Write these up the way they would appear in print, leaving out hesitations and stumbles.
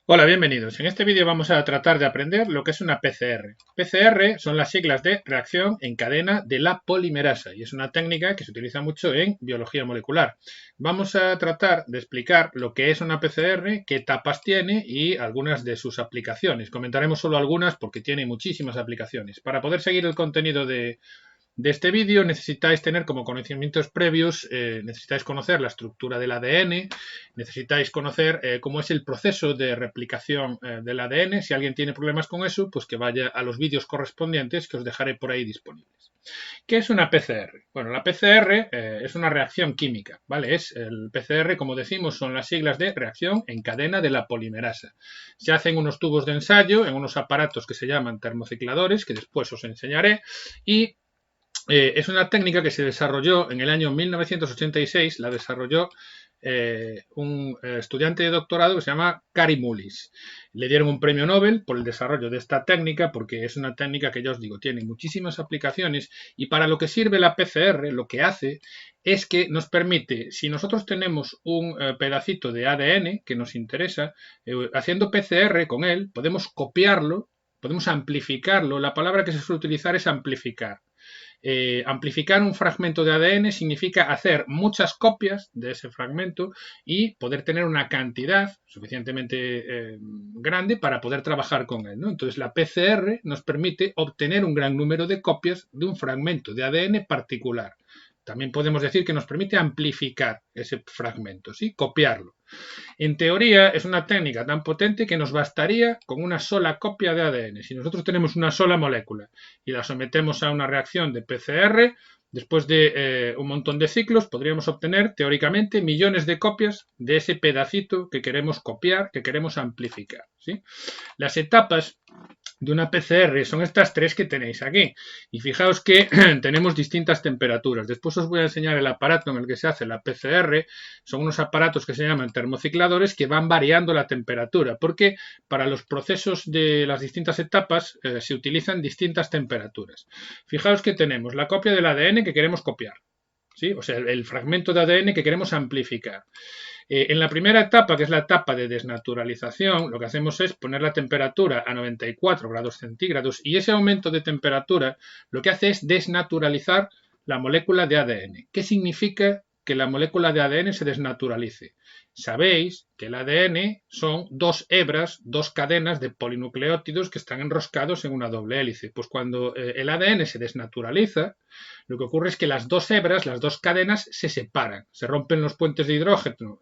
Hola, bienvenidos. En este vídeo vamos a tratar de aprender lo que es una PCR. PCR son las siglas de reacción en cadena de la polimerasa y es una técnica que se utiliza mucho en biología molecular. Vamos a tratar de explicar lo que es una PCR, qué etapas tiene y algunas de sus aplicaciones. Comentaremos solo algunas porque tiene muchísimas aplicaciones. Para poder seguir el contenido de este vídeo necesitáis tener como conocimientos previos, necesitáis conocer la estructura del ADN, necesitáis conocer cómo es el proceso de replicación del ADN. Si alguien tiene problemas con eso, pues que vaya a los vídeos correspondientes que os dejaré por ahí disponibles. ¿Qué es una PCR? Bueno, la PCR es una reacción química, ¿vale? Es el PCR, como decimos, son las siglas de reacción en cadena de la polimerasa. Se hacen unos tubos de ensayo en unos aparatos que se llaman termocicladores, que después os enseñaré, y es una técnica que se desarrolló en el año 1986, la desarrolló un estudiante de doctorado que se llama Kary Mullis. Le dieron un premio Nobel por el desarrollo de esta técnica porque es una técnica que ya os digo, tiene muchísimas aplicaciones y para lo que sirve la PCR, lo que hace es que nos permite, si nosotros tenemos un pedacito de ADN que nos interesa, haciendo PCR con él, podemos copiarlo, podemos amplificarlo. La palabra que se suele utilizar es amplificar. Amplificar un fragmento de ADN significa hacer muchas copias de ese fragmento y poder tener una cantidad suficientemente grande para poder trabajar con él, ¿no? Entonces la PCR nos permite obtener un gran número de copias de un fragmento de ADN particular. También podemos decir que nos permite amplificar ese fragmento, ¿sí? Copiarlo. En teoría es una técnica tan potente que nos bastaría con una sola copia de ADN. Si nosotros tenemos una sola molécula y la sometemos a una reacción de PCR, después de un montón de ciclos podríamos obtener teóricamente millones de copias de ese pedacito que queremos copiar, que queremos amplificar, ¿sí? Las etapas de una PCR son estas tres que tenéis aquí. Y fijaos que tenemos distintas temperaturas. Después os voy a enseñar el aparato en el que se hace la PCR. Son unos aparatos que se llaman termocicladores que van variando la temperatura, porque para los procesos de las distintas etapas se utilizan distintas temperaturas. Fijaos que tenemos la copia del ADN que queremos copiar, ¿sí? O sea, el fragmento de ADN que queremos amplificar. En la primera etapa, que es la etapa de desnaturalización, lo que hacemos es poner la temperatura a 94 grados centígrados y ese aumento de temperatura lo que hace es desnaturalizar la molécula de ADN. ¿Qué significa que la molécula de ADN se desnaturalice? Sabéis que el ADN son dos hebras, dos cadenas de polinucleótidos que están enroscados en una doble hélice. Pues cuando el ADN se desnaturaliza, lo que ocurre es que las dos hebras, las dos cadenas, se separan, se rompen los puentes de hidrógeno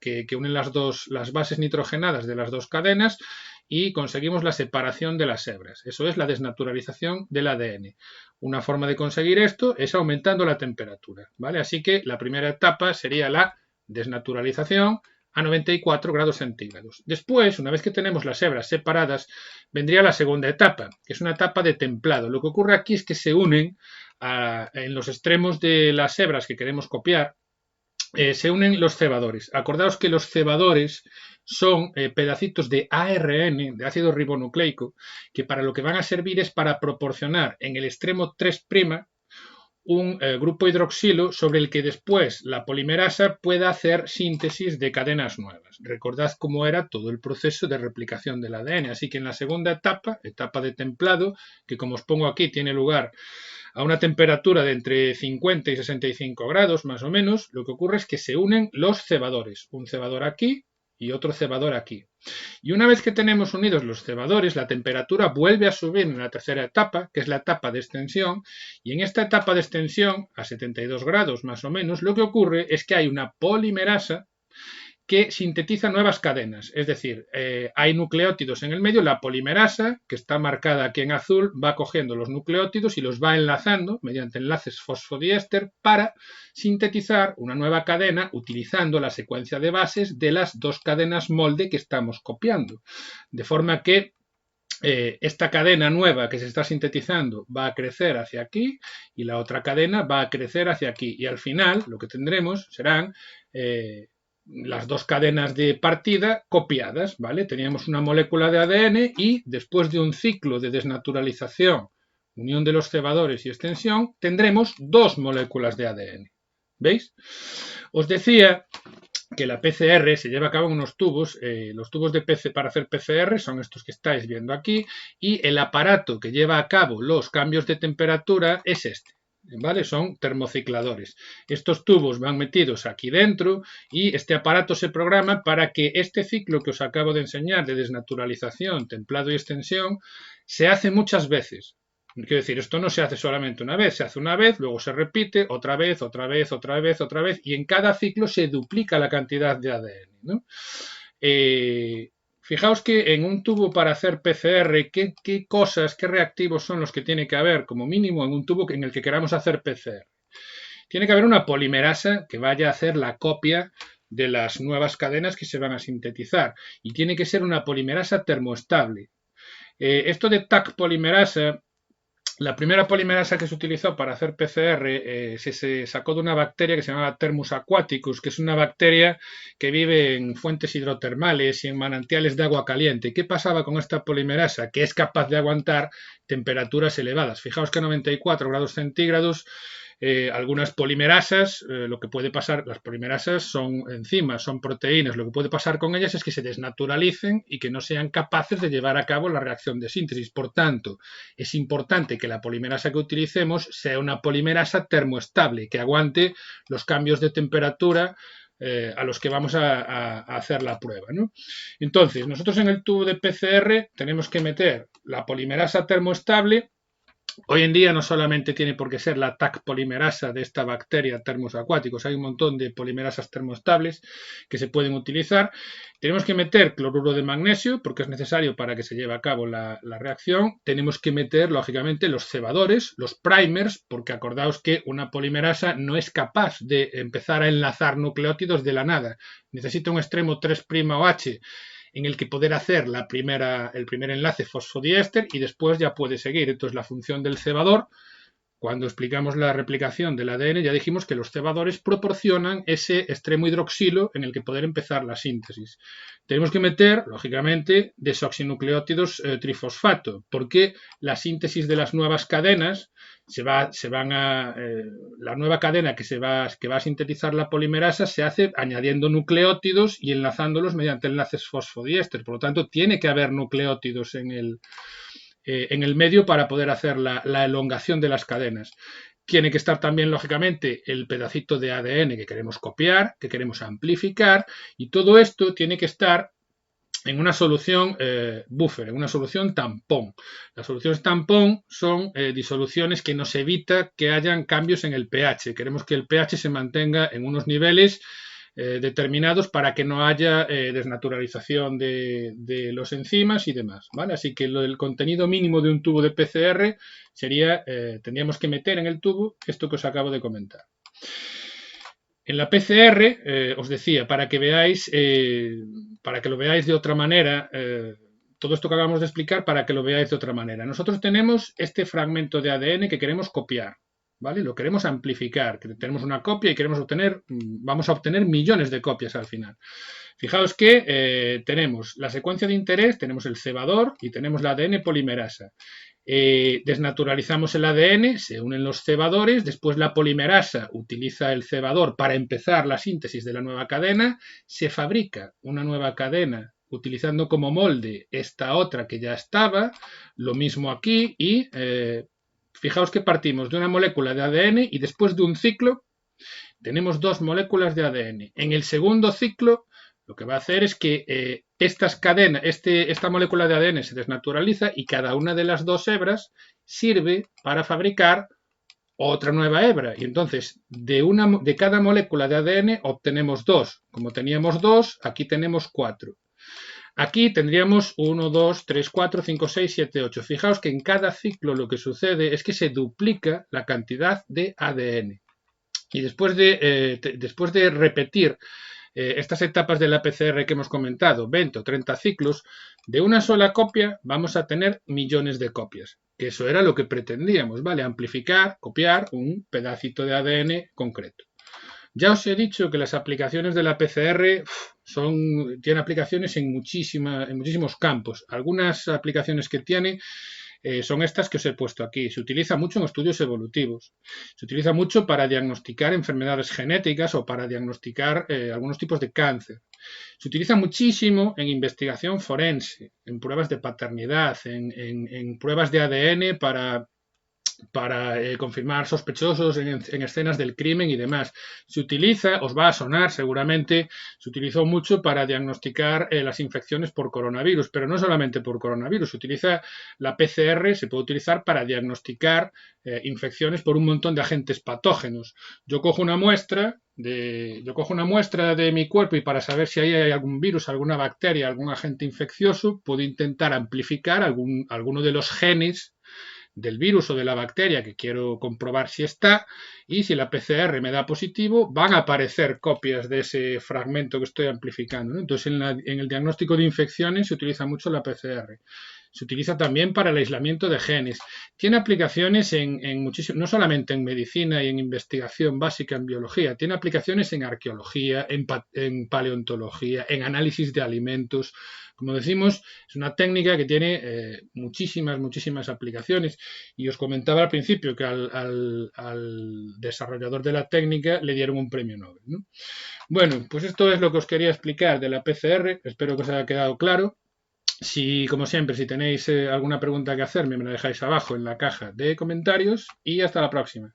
que unen las bases nitrogenadas de las dos cadenas y conseguimos la separación de las hebras. Eso es la desnaturalización del ADN. Una forma de conseguir esto es aumentando la temperatura, ¿vale? Así que la primera etapa sería la desnaturalización a 94 grados centígrados. Después, una vez que tenemos las hebras separadas, vendría la segunda etapa, que es una etapa de templado. Lo que ocurre aquí es que se unen en los extremos de las hebras que queremos copiar, se unen los cebadores. Acordaos que los cebadores son pedacitos de ARN, de ácido ribonucleico, que para lo que van a servir es para proporcionar en el extremo 3' un grupo hidroxilo sobre el que después la polimerasa pueda hacer síntesis de cadenas nuevas. Recordad cómo era todo el proceso de replicación del ADN. Así que en la segunda etapa, etapa de templado, que como os pongo aquí tiene lugar a una temperatura de entre 50 y 65 grados más o menos, lo que ocurre es que se unen los cebadores, un cebador aquí y otro cebador aquí. Y una vez que tenemos unidos los cebadores, la temperatura vuelve a subir en la tercera etapa, que es la etapa de extensión, y en esta etapa de extensión, a 72 grados más o menos, lo que ocurre es que hay una polimerasa que sintetiza nuevas cadenas, es decir, hay nucleótidos en el medio, la polimerasa, que está marcada aquí en azul, va cogiendo los nucleótidos y los va enlazando mediante enlaces fosfodiéster para sintetizar una nueva cadena utilizando la secuencia de bases de las dos cadenas molde que estamos copiando. De forma que esta cadena nueva que se está sintetizando va a crecer hacia aquí y la otra cadena va a crecer hacia aquí. Y al final lo que tendremos serán las dos cadenas de partida copiadas, ¿vale? Teníamos una molécula de ADN y después de un ciclo de desnaturalización, unión de los cebadores y extensión, tendremos dos moléculas de ADN. ¿Veis? Os decía que la PCR se lleva a cabo en unos tubos. Los tubos para hacer PCR son estos que estáis viendo aquí, y el aparato que lleva a cabo los cambios de temperatura es este. ¿Vale? Son termocicladores. Estos tubos van metidos aquí dentro y este aparato se programa para que este ciclo que os acabo de enseñar de desnaturalización, templado y extensión se hace muchas veces. Quiero decir, esto no se hace solamente una vez, se hace una vez, luego se repite otra vez, otra vez, otra vez, otra vez, y en cada ciclo se duplica la cantidad de ADN, ¿no? Fijaos que en un tubo para hacer PCR, ¿qué cosas, qué reactivos son los que tiene que haber como mínimo en un tubo en el que queramos hacer PCR? Tiene que haber una polimerasa que vaya a hacer la copia de las nuevas cadenas que se van a sintetizar, y tiene que ser una polimerasa termoestable. Esto de Taq polimerasa, la primera polimerasa que se utilizó para hacer PCR se sacó de una bacteria que se llamaba Thermus aquaticus, que es una bacteria que vive en fuentes hidrotermales y en manantiales de agua caliente. ¿Qué pasaba con esta polimerasa? Que es capaz de aguantar temperaturas elevadas. Fijaos que a 94 grados centígrados, algunas polimerasas, lo que puede pasar, las polimerasas son enzimas, son proteínas, lo que puede pasar con ellas es que se desnaturalicen y que no sean capaces de llevar a cabo la reacción de síntesis. Por tanto, es importante que la polimerasa que utilicemos sea una polimerasa termoestable, que aguante los cambios de temperatura a los que vamos a hacer la prueba, ¿no? Entonces, nosotros en el tubo de PCR tenemos que meter la polimerasa termoestable. Hoy en día no solamente tiene por qué ser la Taq polimerasa de esta bacteria Thermus aquaticus, hay un montón de polimerasas termoestables que se pueden utilizar. Tenemos que meter cloruro de magnesio porque es necesario para que se lleve a cabo la reacción. Tenemos que meter, lógicamente, los cebadores, los primers, porque acordaos que una polimerasa no es capaz de empezar a enlazar nucleótidos de la nada. Necesita un extremo 3' OH en el que poder hacer el primer enlace fosfodiéster y después ya puede seguir. Entonces, la función del cebador, cuando explicamos la replicación del ADN, ya dijimos que los cebadores proporcionan ese extremo hidroxilo en el que poder empezar la síntesis. Tenemos que meter, lógicamente, desoxinucleótidos trifosfato, porque la síntesis de las nuevas cadenas la nueva cadena que va a sintetizar la polimerasa se hace añadiendo nucleótidos y enlazándolos mediante enlaces fosfodiéster. Por lo tanto, tiene que haber nucleótidos en el medio para poder hacer la elongación de las cadenas. Tiene que estar también, lógicamente, el pedacito de ADN que queremos copiar, que queremos amplificar, y todo esto tiene que estar en una solución buffer, en una solución tampón. Las soluciones tampón son disoluciones que nos evita que hayan cambios en el pH. Queremos que el pH se mantenga en unos niveles determinados para que no haya desnaturalización de los enzimas y demás, ¿vale? Así que el contenido mínimo de un tubo de PCR sería, tendríamos que meter en el tubo esto que os acabo de comentar. En la PCR, os decía, para que lo veáis de otra manera, todo esto que acabamos de explicar, para que lo veáis de otra manera. Nosotros tenemos este fragmento de ADN que queremos copiar, ¿vale? Lo queremos amplificar, que tenemos una copia y vamos a obtener millones de copias al final. Fijaos que tenemos la secuencia de interés, tenemos el cebador y tenemos la ADN polimerasa. Desnaturalizamos el ADN, se unen los cebadores, después la polimerasa utiliza el cebador para empezar la síntesis de la nueva cadena, se fabrica una nueva cadena utilizando como molde esta otra que ya estaba, lo mismo aquí, y fijaos que partimos de una molécula de ADN y después de un ciclo tenemos dos moléculas de ADN. En el segundo ciclo lo que va a hacer es que esta molécula de ADN se desnaturaliza y cada una de las dos hebras sirve para fabricar otra nueva hebra. Y entonces, de cada molécula de ADN obtenemos dos. Como teníamos dos, aquí tenemos cuatro. Aquí tendríamos 1, 2, 3, 4, 5, 6, 7, 8. Fijaos que en cada ciclo lo que sucede es que se duplica la cantidad de ADN. Y después de repetir estas etapas de la PCR que hemos comentado, 20 o 30 ciclos, de una sola copia vamos a tener millones de copias. Que eso era lo que pretendíamos, ¿vale? Amplificar, copiar un pedacito de ADN concreto. Ya os he dicho que las aplicaciones de la PCR tienen aplicaciones en muchísimos campos. Algunas aplicaciones que tiene son estas que os he puesto aquí. Se utiliza mucho en estudios evolutivos. Se utiliza mucho para diagnosticar enfermedades genéticas o para diagnosticar algunos tipos de cáncer. Se utiliza muchísimo en investigación forense, en pruebas de paternidad, en pruebas de ADN para confirmar sospechosos en escenas del crimen y demás. Se utiliza, os va a sonar seguramente, se utilizó mucho para diagnosticar las infecciones por coronavirus, pero no solamente por coronavirus, se utiliza la PCR, se puede utilizar para diagnosticar infecciones por un montón de agentes patógenos. Yo cojo una muestra de mi cuerpo y para saber si hay algún virus, alguna bacteria, algún agente infeccioso, puedo intentar amplificar alguno de los genes del virus o de la bacteria que quiero comprobar si está, y si la PCR me da positivo, van a aparecer copias de ese fragmento que estoy amplificando, ¿no? Entonces, en el diagnóstico de infecciones se utiliza mucho la PCR. Se utiliza también para el aislamiento de genes. Tiene aplicaciones en muchísimo, no solamente en medicina y en investigación básica en biología, tiene aplicaciones en arqueología, en paleontología, en análisis de alimentos. Como decimos, es una técnica que tiene muchísimas aplicaciones. Y os comentaba al principio que al desarrollador de la técnica le dieron un premio Nobel, ¿no? Bueno, pues esto es lo que os quería explicar de la PCR. Espero que os haya quedado claro. Si, como siempre, si tenéis alguna pregunta que hacerme, me la dejáis abajo en la caja de comentarios y hasta la próxima.